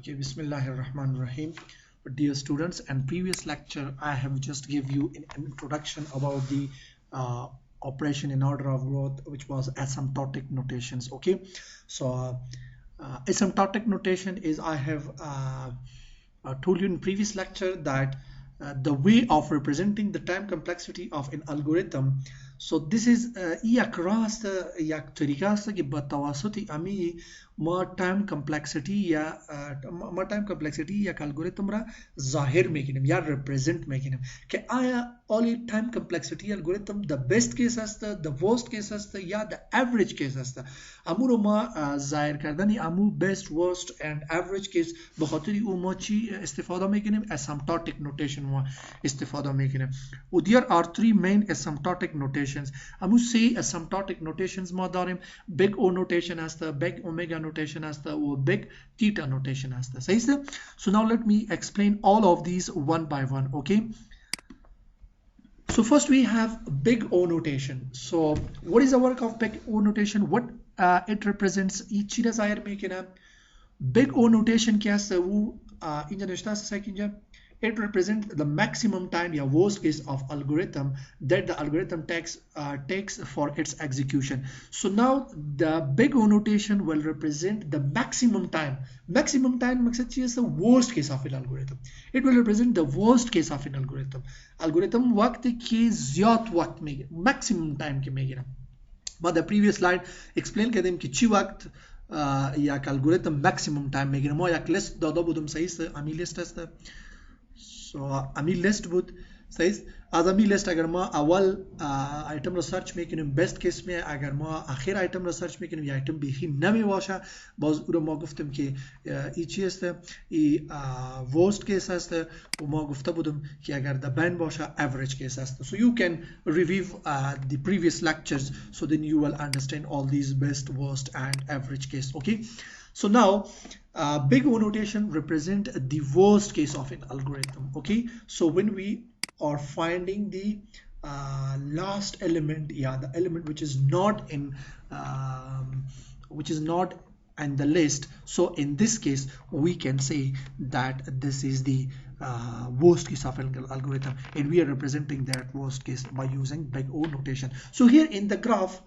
Okay, Bismillahirrahmanirrahim. Dear students, and previous lecture I have just give you an introduction about the operation in order of growth, which was asymptotic notations. Okay, so asymptotic notation is I have told you in previous lecture that the way of representing the time complexity of an algorithm. So this is یک راست یک طریقه است که با توسط امی ما تایم کمپلکسیتی یا ما تایم کمپلکسیتی یک الگوریتم را ظاهر میکنیم یا represent میکنیم که آیا آلی تایم کمپلکسیتی الگوریتم the best case است the worst case است یا the average case است. امو رو ما ظاهر کردن امو best worst and average case بخاطر او ما چی استفاده میکنیم؟ asymptotic notation ما استفاده میکنیم. و there are three main asymptotic notations. امو سه asymptotic notations ما داریم. big O notation است، big omega notation است و big theta notation است. صحیح است؟ So now let me explain all of these one by one. Okay, so first we have big O notation. So what is the work of big O notation? What it represents each چی ظاهر میکنه؟ big O notation क्या है वो اینجا نشته است اینجا it represents the maximum time या worst case of algorithm that the algorithm takes for its execution. So now the big O notation will represent the maximum time. Maximum time मकसद चीज़ the worst case of an algorithm. It will represent the worst case of an algorithm. Algorithm वक्त के ज़्यादा वक्त में maximum time के में गिरा. But the previous slide explain कहते हैं कि ची वक्त یک algorithm maximum time میگیره. ما یک list داده بودم صحیح است امی list است. So امی list بود صحیح است. از امی list اگر ما اول ایتم رو سرچ میکنیم best case می، اگر ما آخر ایتم رو سرچ میکنیم یا ایتم بیخی نمی باشه باز او رو ما گفتیم که ای چی است؟ ای worst case است و ما گفته بودم که اگر the band باشه average case است. So you can review the previous lectures so then you will understand all these best, worst and average case. Okay, so now big O notation represent the worst case of an algorithm. Okay, so when we are finding the last element, the element which is not in the list, so in this case we can say that this is the worst case of an algorithm and we are representing that worst case by using big O notation. So here in the graph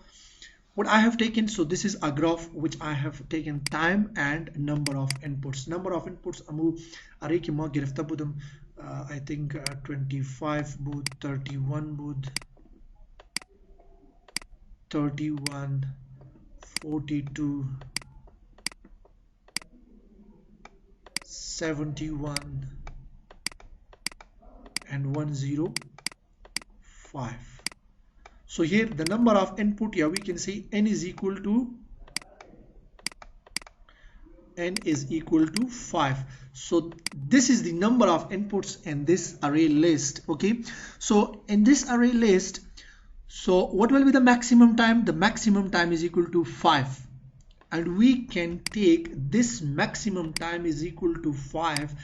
what I have taken, so this is a graph which I have taken time and number of inputs. Number of inputs amu array ki ma girafta budum I think 25 bud 31 bud 31 42 71 and 105. So here the number of input, we can say n is equal to 5. So this is the number of inputs in this array list. Okay, so in this array list, so what will be the maximum time? The maximum time is equal to 5 and we can take this maximum time is equal to 5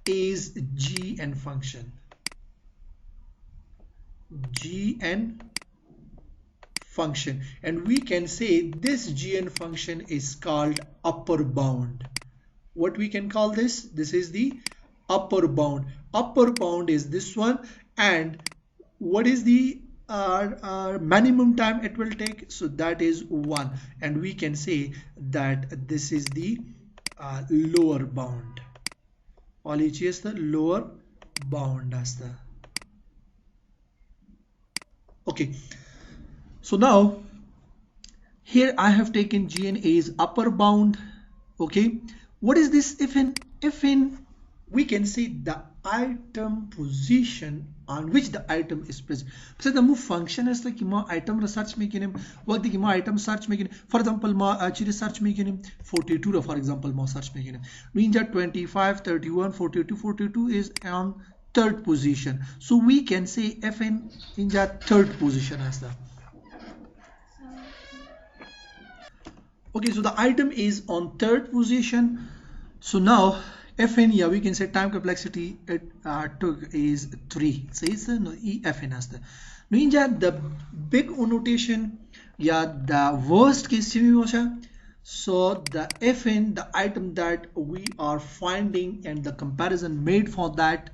is gn function. Gn function, and we can say this gn function is called upper bound. What we can call this? This is the upper bound. Upper bound is this one, and what is the minimum time it will take? So that is 1, and we can say that this is the lower bound. All each is the lower bound as the. Okay, so now here I have taken gn is upper bound. Okay, what is this if in we can say the item position on which the item is present. So the move function is like ma item research making what the ma item search making, for example ma actually search making 42 for example ma search making means that 25 31 42 42 is on third position, so we can say fn in that third position as the. Okay, so the item is on third position. So now fn, we can say time complexity it took is 3. So it's no fn as the. Means that the big O notation, the worst case So the fn, the item that we are finding and the comparison made for that,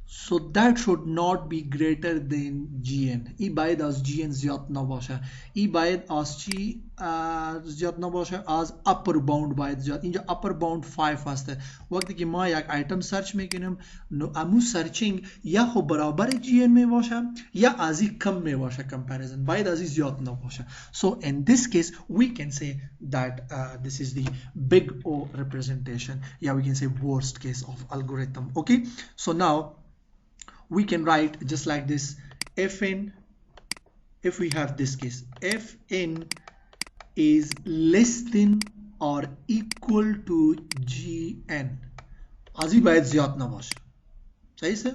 so that should not be greater than gn. I باید از gn زیاد نباشه. I باید از چی زیاد نباشه؟ از upper bound باید زیاد. اینجا upper bound 5 هسته. وقتی که ما یک ایتم سرچ میکنیم نو امو سرچینگ یا خو برابر gn می باشه یا از این کم می باشه. comparison باید از این زیاد نباشه. So in this case we can say that this is the big O representation. Yeah, we can say worst case of algorithm. Okay, so now we can write just like this. Fn, if we have this case, Fn is less than or equal to gn. आजी बायद ज़्यादा ना बाशा. सही से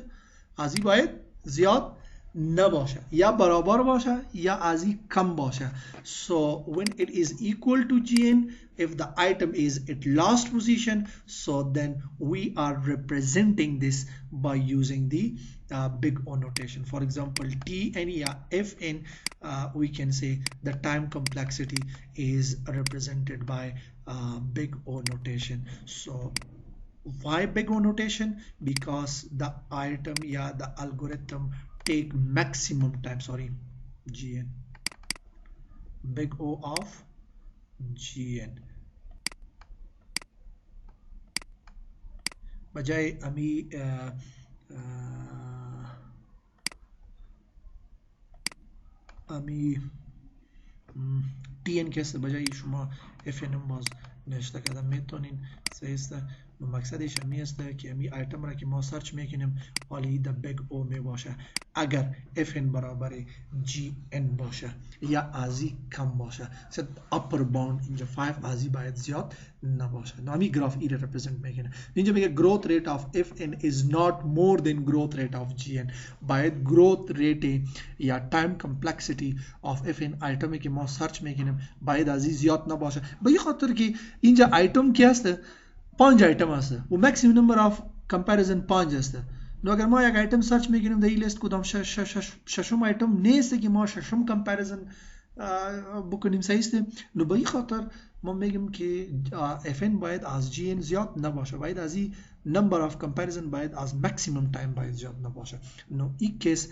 आजी बायद ज़्यादा ना बाशा या बराबर बाशा या आजी कम बाशा. So when it is equal to gn, if the item is at last position, so then we are representing this by using the big O notation. For example, Tn या Fn, we can say the time complexity is represented by big O notation. So why big O notation? Because the item, yeah, the algorithm take maximum time. Sorry, gn, big O of gn. बजाय अमी अमी tn کس بجای شما fn باز نوشته کردم میتونین سیسته مقصدش همی است که امی ایتم را که ما سرچ میکنیم حالی د بیگ او می باشه اگر fn برابر gn باشه یا ازی کم باشه. سید upper bound اینجا 5 ازی باید زیاد نباشه. نامی گراف ایره represent میکنه. اینجا میگه growth rate of fn is not more than growth rate of gn. باید growth rate یا time complexity of fn ایتمی که ما سرچ میکنیم باید ازی زیاد نباشه. به خاطر که اینجا ایتم کی هست؟ 5 ایتم هست و ماکسیمم نمبر آف کمپریزن 5 هست. نو اگر ما یک ایتم سرچ میکنیم در این لیست کدام ششم ایتم نیست که ما ششم کمپریزن بکنیم. صحیح است. نو به این خاطر ما میگیم که fn باید از gn زیاد نباشه. باید از این number of comparison باید از maximum time باید زیاد نباشه. نو این کیس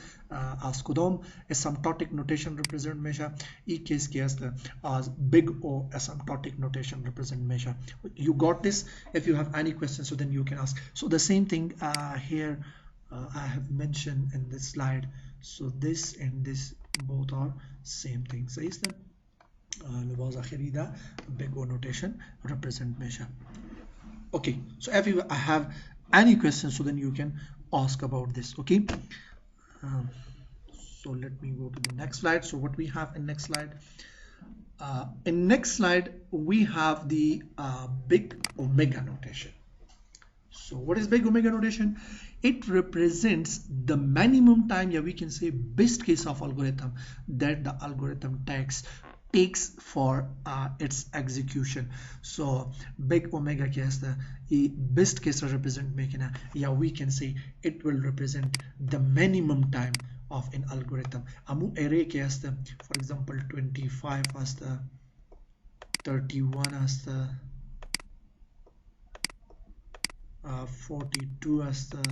از کدام asymptotic notation represent میشه؟ این کیس که است از big O asymptotic notation represent میشه. You got this? If you have any questions, so then you can ask. So the same thing here I have mentioned in this slide. So this and this both are same thing. صحیح است. لباس آخری دا big O notation represent میشه. Okay, so if you have any questions, so then you can ask about this. Okay, so let me go to the next slide. So what we have in next slide, in next slide we have the big omega notation. So what is big omega notation? It represents the minimum time, yeah, we can say best case of algorithm that the algorithm takes for its execution. So big omega case the best case represent making a, yeah, we can say it will represent the minimum time of an algorithm. Amu array case the, for example 25 as the 31 as the 42 as the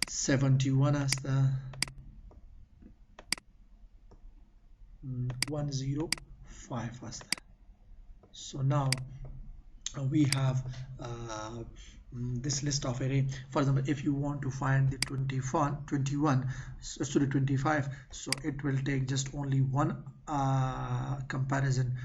71 as the 105 as the. So now we have this list of array. For example, if you want to find the 21 so the 25, so it will take just only one comparison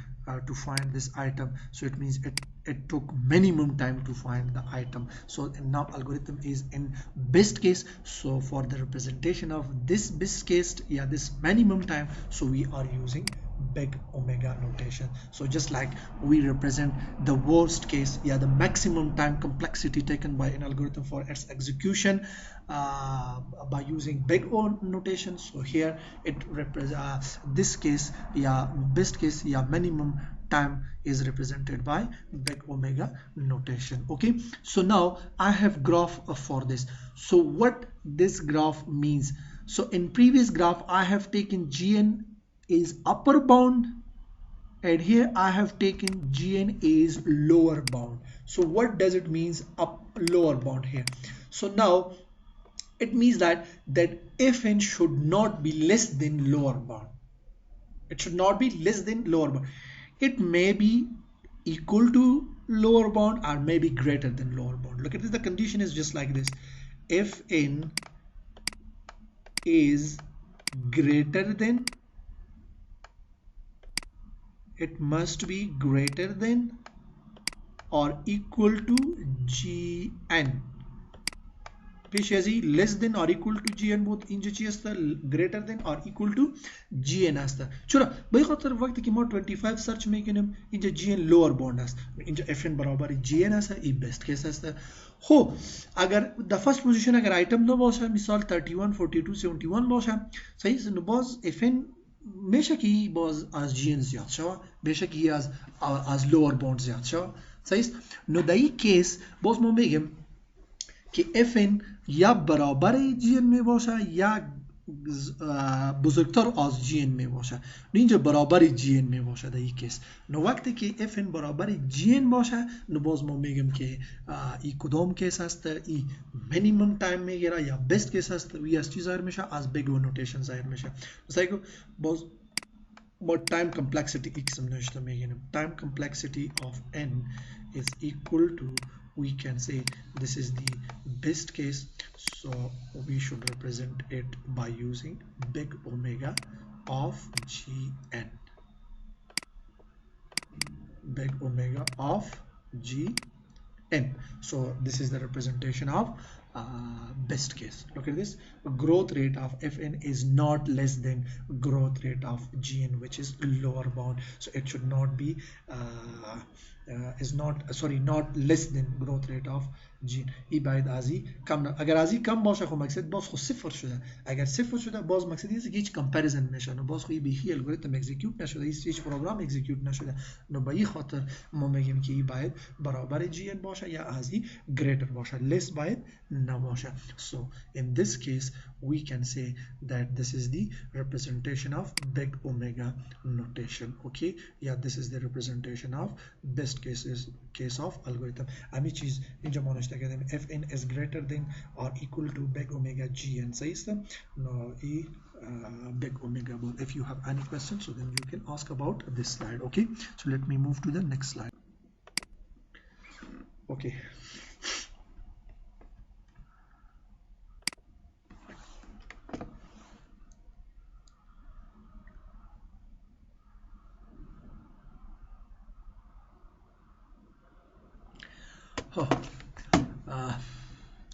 to find this item. So it means it took minimum time to find the item. So now algorithm is in best case. So for the representation of this best case, yeah, this minimum time, so we are using big omega notation. So just like we represent the worst case, yeah, the maximum time complexity taken by an algorithm for its execution by using big O notation. So here it represents this case, yeah, best case, yeah, minimum time is represented by big omega notation. Okay, so now I have graph for this. So what this graph means, So in previous graph I have taken gn is upper bound, and here I have taken gn is lower bound. So what does it means up lower bound here? So now it means that fn should not be less than lower bound. It should not be less than lower bound. It may be equal to lower bound or maybe greater than lower bound. Look at this, the condition is just like this: fn is greater than, it must be greater than or equal to gn. پیش less than or equal to gn بود اینجا چی است؟ greater than or equal to gn است. چرا؟ به این خاطر وقتی که ما 25 سرچ میکنیم اینجا gn lower bound است، اینجا fn برابر gn است، این best case است. خب اگر the first position اگر آیتم دو باشه، مثال 31 42 71 باشه، صحیح است، باز fn میشه که باز از gn زیاد شوه، میشه که از lower bound زیاد شوه، صحیح است. نو در این کیس باز ما میگیم که fn یا برابر gn می باشه یا بزرگتر از gn می باشه. اینجا برابر gn می باشه در این کیس. نو وقتی که fn برابر gn باشه، نو باز ما میگیم که این کدام کیس هست؟ این minimum time میگیره یا best کیس هست. و از چی ظاهر میشه؟ از big O notation ظاهر میشه. مثلا که باز ما time complexity x نوشته میگیم. time complexity of n is equal to, we can say this is the best case, so we should represent it by using big omega of gn. Big omega of gn. So this is the representation of best case. Look at this: growth rate of fn is not less than growth rate of gn, which is lower bound. So it should not be not less than growth rate of gene. ای باید ازی کم نه. اگر ازی کم باشه خب مقصد باز خود صفر شده. اگر صفر شده باز مقصد اینه که هیچ کمپریزن نشه، و باز خود بیخی الگوریتم اکزیکیوت نشده، هیچ پروگرام اکزیکیوت نشده. نو به این خاطر ما میگیم که ای باید برابر gn باشه یا ازی greater باشه، less باید نباشه. So in this case we can say that this is the representation of big omega notation. Okay, yeah, this is the representation of best case of algorithm. امی چیز اینجا ما نشته کردیم fn is greater than or equal to big omega gn. صحیح است؟ no ای big omega. But if you have any questions, so then you can ask about this slide. Okay, so let me move to the next slide. Okay,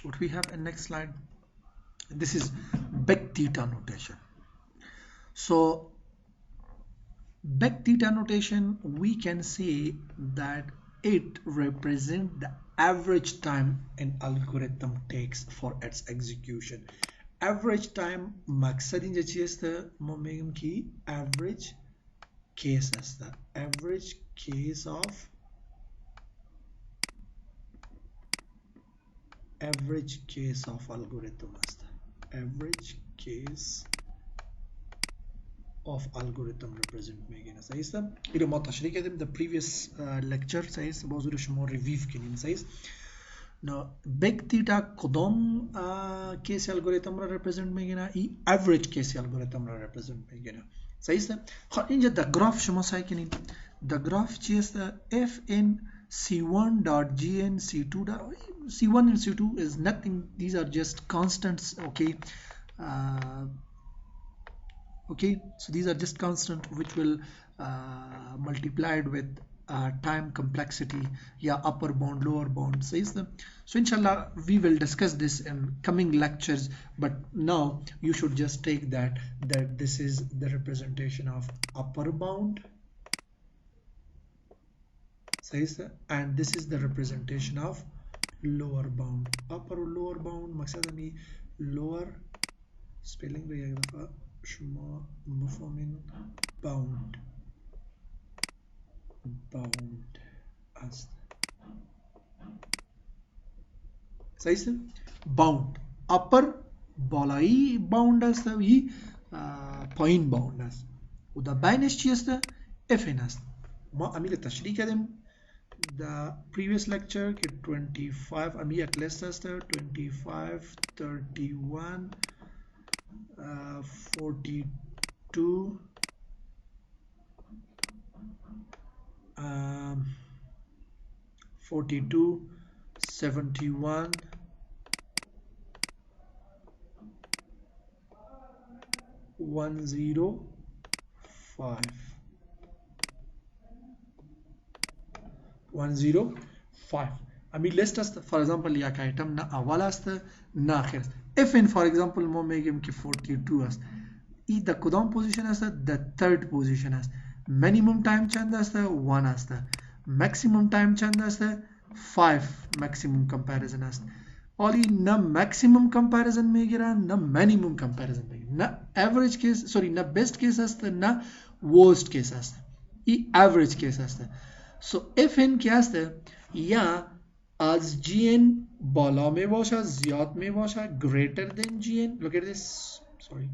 what we have in next slide, this is big theta notation. So big theta notation, we can say that it represents the average time an algorithm takes for its execution. Average time مقصد اینجا چی است؟ ما میگیم که average case است. average case of algorithm است. average case of algorithm represent میگن. صحیح است؟ این رو ما تشریح کردیم the previous lecture. صحیح است؟ باز رو شما ریویو کنین. صحیح است؟ now big theta کدام کیس الگوریتم را represent میگن؟ این average کیس الگوریتم را represent میگن. صحیح است؟ خب اینجا the graph شما سعی کنین. the graph چی است؟ fn c1.gn c2. c1 and c2 is nothing, these are just constants. Okay, okay, so these are just constant which will multiplied with time complexity, yeah, upper bound lower bound. Says them. So inshallah we will discuss this in coming lectures, but now you should just take that this is the representation of upper bound, says that, and this is the representation of lower bound. upper or lower bound مقصد می lower spelling رو یک دفعه شما بفهمین. bound است. صحیح است؟ bound upper بالایی باوند است و ای پایین باوند است و در بینش چی است؟ fn است. ما امیل تشریح کردیم the previous lecture که 25 امی یک لیست است 25 31 42 42 71 105 105 امی لیست است. فور ایگزامپل یک ایتم نه اول است نه آخر است. fn فور ایگزامپل ما میگیم که 42 است. ای در کدام پوزیشن است؟ در third پوزیشن است. minimum time چند است؟ 1 است. maximum time چند است؟ 5 maximum comparison است. آلی نه maximum comparison میگیرن نه minimum comparison میگیرن، نه average case نه best case است نه worst case است. ای average case است. so fn که است یا از gn بالا می باشد زیاد می باشد greater than gn. look at this, sorry,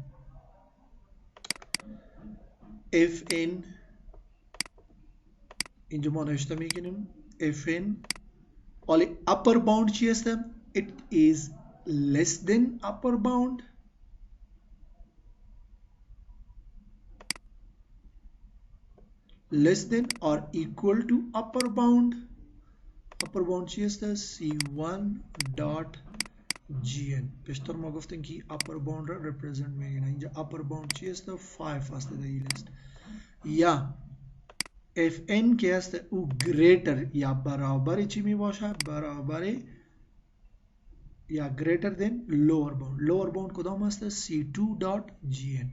fn اینجا ما نوشته میکنیم fn آلی upper bound چی است؟ it is less than upper bound less than or equal to upper bound. upper bound چی است؟ c1 dot gn. پیشتر ما گفتیم که upper bound را represent میگن. اینجا upper bound چی است؟ 5 است در این لیست. یا fn که است او greater یا برابر چی می باشد؟ برابر یا greater than lower bound. lower bound کدام است؟ c2 dot gn.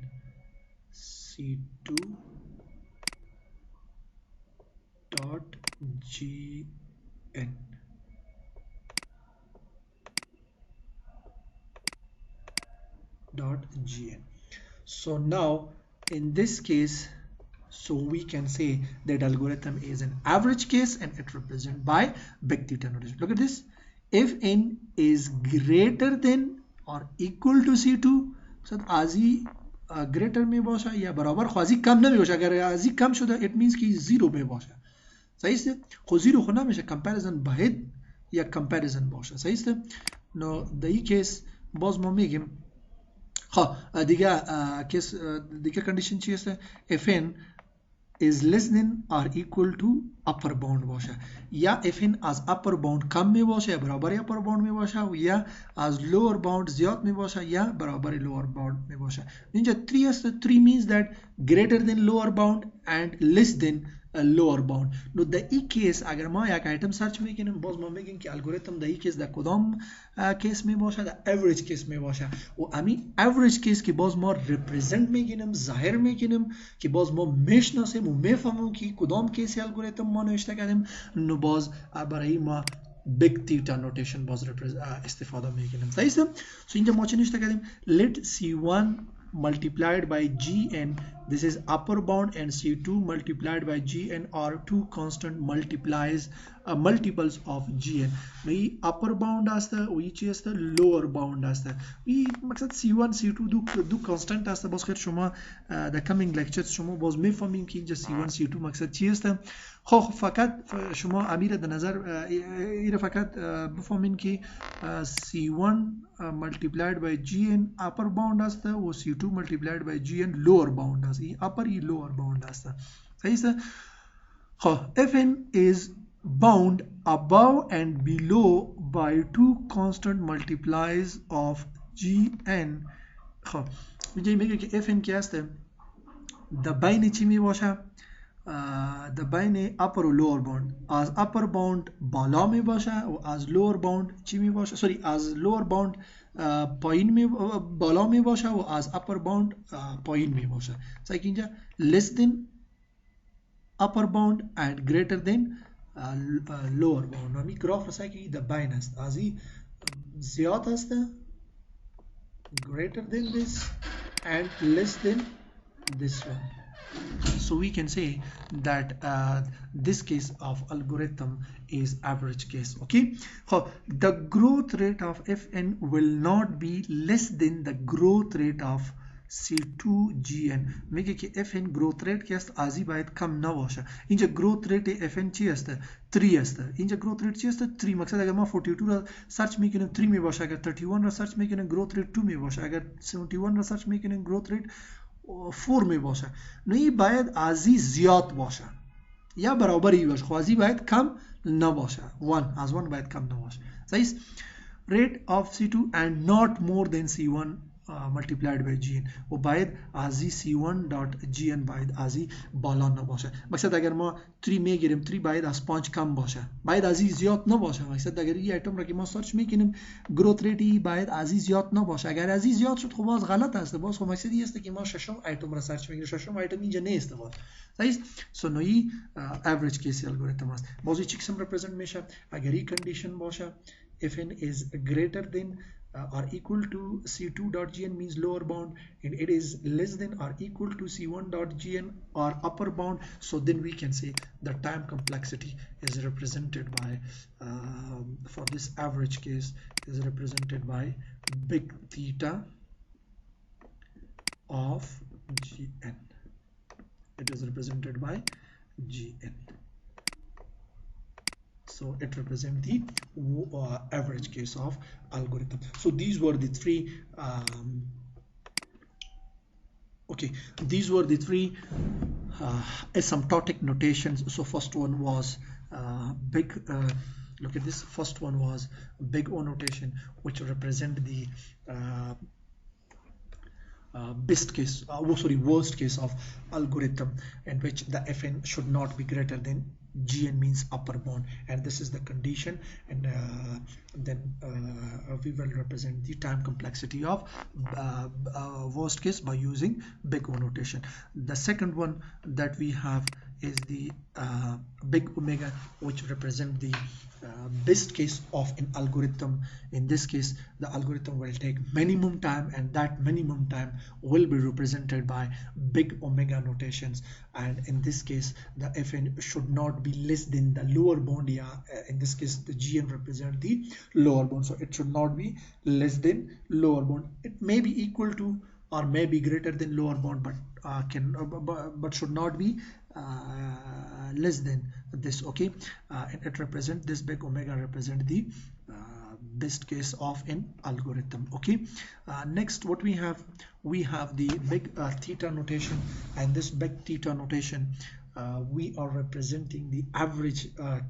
c2 dot gn. So now in this case, so we can say that algorithm is an average case and it represented by big theta notation. Look at this. If n is greater than or equal to c2, so आजी greater में बाशा या बराबर ख्वाजी कम नहीं बाशा. अगर आजी कम शुदा it means कि zero में बाशा. सही से खो zero खुना में शे comparison बाहिद या comparison बाशा. सही से no the case باز ما میگیم دیگه کس دیگه condition چی است؟ fn is less than or equal to upper bound باشه یا fn از upper bound کم می باشه یا برابر upper bound می باشه یا از lower bound زیاد می باشه یا برابر lower bound می باشه. اینجا 3 است. 3 means that greater than lower bound and less than lower bound. نو در این کیس اگر ما یک ایتم سرچ میکنیم باز ما میگیم که الگوریتم در این کیس در کدام کیس می باشه؟ در average کیس می باشه و امی average کیس که باز ما represent میکنیم ظاهر میکنیم که باز ما میشناسیم و میفهمیم که کدام کیس الگوریتم ما نوشته کردیم. نو باز برای ما big theta notation باز استفاده میکنیم. صحیح است؟ سو اینجا ما چه نوشته کردیم؟ let c1 multiplied by gn, this is upper bound, and c2 multiplied by gn are two constant multiples of gn. ये upper bound असता वही चीज़ असता lower bound असता. ये मकसद c1 c2 दो constant असता. बस खैर शुमा the coming lectures शुमा बस में फहमिंग कि जो c1 c2 मकसद चीज़ असता. خو فقط شما امیر در نظر ایره فقط بفهمین که c1 multiplied by gn upper bound است و c2 multiplied by gn lower bound است. این upper ای lower bound است. صحیح است؟ خب fn is bound above and below by two constant multiplies of gn. خب اینجا میگه که fn که است در بین چی می باشه؟ the بین upper و lower bound. از upper bound بالا می باشه و از lower bound چی می باشه؟ سوری از lower bound پایین می بالا می باشه و از upper bound پایین می باشه. سعی که اینجا less than upper bound and greater than lower bound. همی گراف رسای که در بین است. از این زیاد است greater than this and less than this one. So we can say that this case of algorithm is average case. Okay, so the growth rate of fn will not be less than the growth rate of C2GN. میگه که fn growth rate که است ازی باید کم نباشه. اینجا growth rate fn چی است؟ 3 است. اینجا growth rate چی است؟ 3. مقصد اگر ما 42 را سرچ میکنیم 3 می باشه، اگر 31 را سرچ میکنیم growth rate 2 می باشه، اگر 71 را سرچ میکنیم growth rate 4 می باشه. نو این باید ازی زیاد باشه یا برابری باشه، خب ازی باید کم نباشه. 1 از 1 باید کم نباشه. صحیح. rate of C2 and not more than C1 multiplied by gn و باید ازی C1 dot gn باید ازی بالا نباشه. مقصد اگر ما 3 میگیریم 3 باید از 5 کم باشه، باید ازی زیاد نباشه. مقصد اگر این ایتم را که ما سرچ میکنیم گروث ریت باید ازی زیاد نباشه، اگر ازی زیاد شد خب باز غلط است. باز خب مقصد این است که ما ششم ایتم را سرچ میکنیم، ششم ایتم اینجا نیست باز. صحیح. سو نوعی average case algorithm است. بازی چیکسم represent میشه اگر این کنډیشن باشه fn is greater than or equal to C2.gn means lower bound, and it is less than or equal to C1.gn or upper bound, so then we can say the time complexity is represented by for this average case is represented by big theta of gn. It is represented by gn. So it represents the average case of algorithm. So these were the three these were the three asymptotic notations. So first one was big look at this. First one was big O notation, which represent the worst case of algorithm, in which the fn should not be greater than gn means upper bound, and this is the condition. And then we will represent the time complexity of worst case by using big O notation. The second one that we have is the big omega, which represent the best case of an algorithm. In this case the algorithm will take minimum time, and that minimum time will be represented by big omega notations, and in this case the fn should not be less than the lower bound. In this case the gn represent the lower bound, so it should not be less than lower bound. It may be equal to or may be greater than lower bound, but should not be less than this. Okay, and it represent this big omega represent the best case of an algorithm. Okay, next what we have the big theta notation, and this big theta notation we are representing the average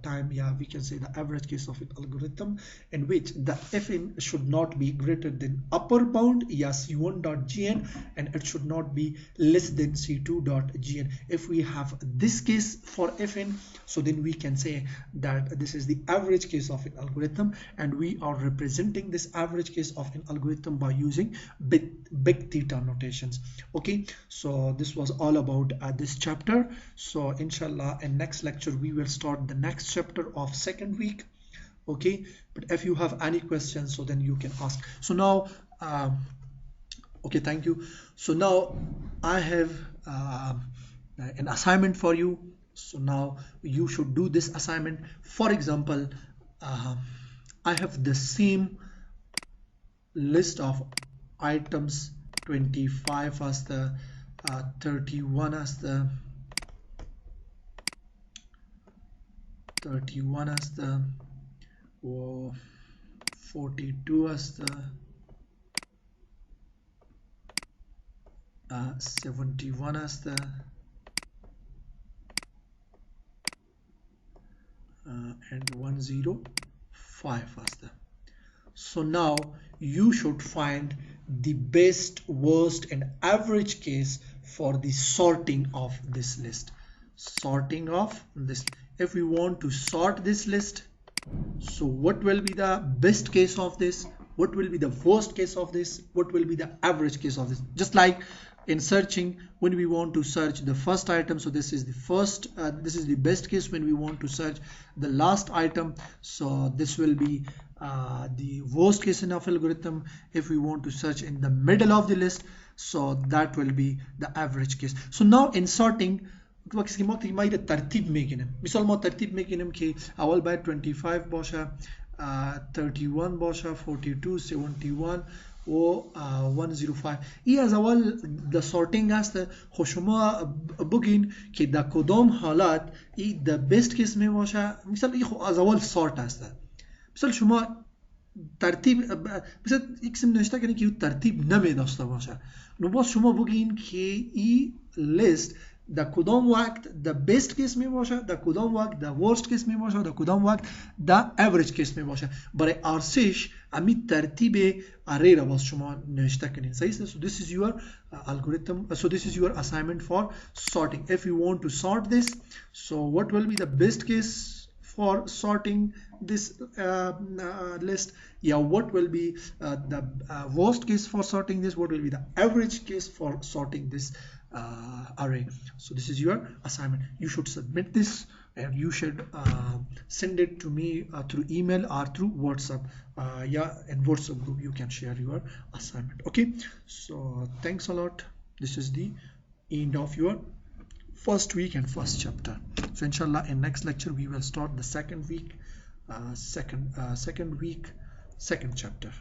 time. We can say the average case of an algorithm in which the fn should not be greater than upper bound C1.gn, and it should not be less than C2.gn. If we have this case for fn, so then we can say that this is the average case of an algorithm, and we are representing this average case of an algorithm by using big theta notations. Okay, so this was all about this chapter. So inshallah in next lecture we will start the next chapter of second week. Okay, but if you have any questions, so then you can ask. So now okay, thank you. So now I have an assignment for you. So now you should do this assignment. For example, I have the same list of items, 25 as the 31 as the 42 as the 71 as the and 105 as the. So now you should find the best, worst and average case for the sorting of this list. Sorting of this, if we want to sort this list, so what will be the best case of this, what will be the worst case of this, what will be the average case of this. Just like in searching, when we want to search the first item, so this is the first this is the best case. When we want to search the last item, so this will be the worst case in our algorithm. If we want to search in the middle of the list, so that will be the average case. So now in sorting وقتی که ما ترتیب میگیریم مثال ما ترتیب میگیریم که اول باید 25 باشه 31 باشه 42 71 و 105 این از اول د سورتینگ است. خب شما بگین که در کدام حالت این د بیست کیس می باشه. مثلا این از اول سورت است. مثلا شما ترتیب مثلا یک قسم نوشته کنید که ترتیب نمی داشته باشه، نو باز شما بگین که این لیست در کدام وقت در بیست کیس می باشه، در کدام وقت در ورست کیس می باشه، در کدام وقت در اوریج کیس می باشه. برای آرسیش امی ترتیب اری را باز شما نوشته کنین. صحیح است. So this is your algorithm. So this is your assignment for sorting. If you want to sort this, so what will be the best case for sorting this list? Yeah, what will be the worst case for sorting this? What will be the average case for sorting this array? So this is your assignment. You should submit this and you should send it to me through email or through WhatsApp. Yeah, in WhatsApp group you can share your assignment. Okay, so thanks a lot. This is the end of your first week and first chapter. So inshallah in next lecture we will start the second week, second week, second chapter.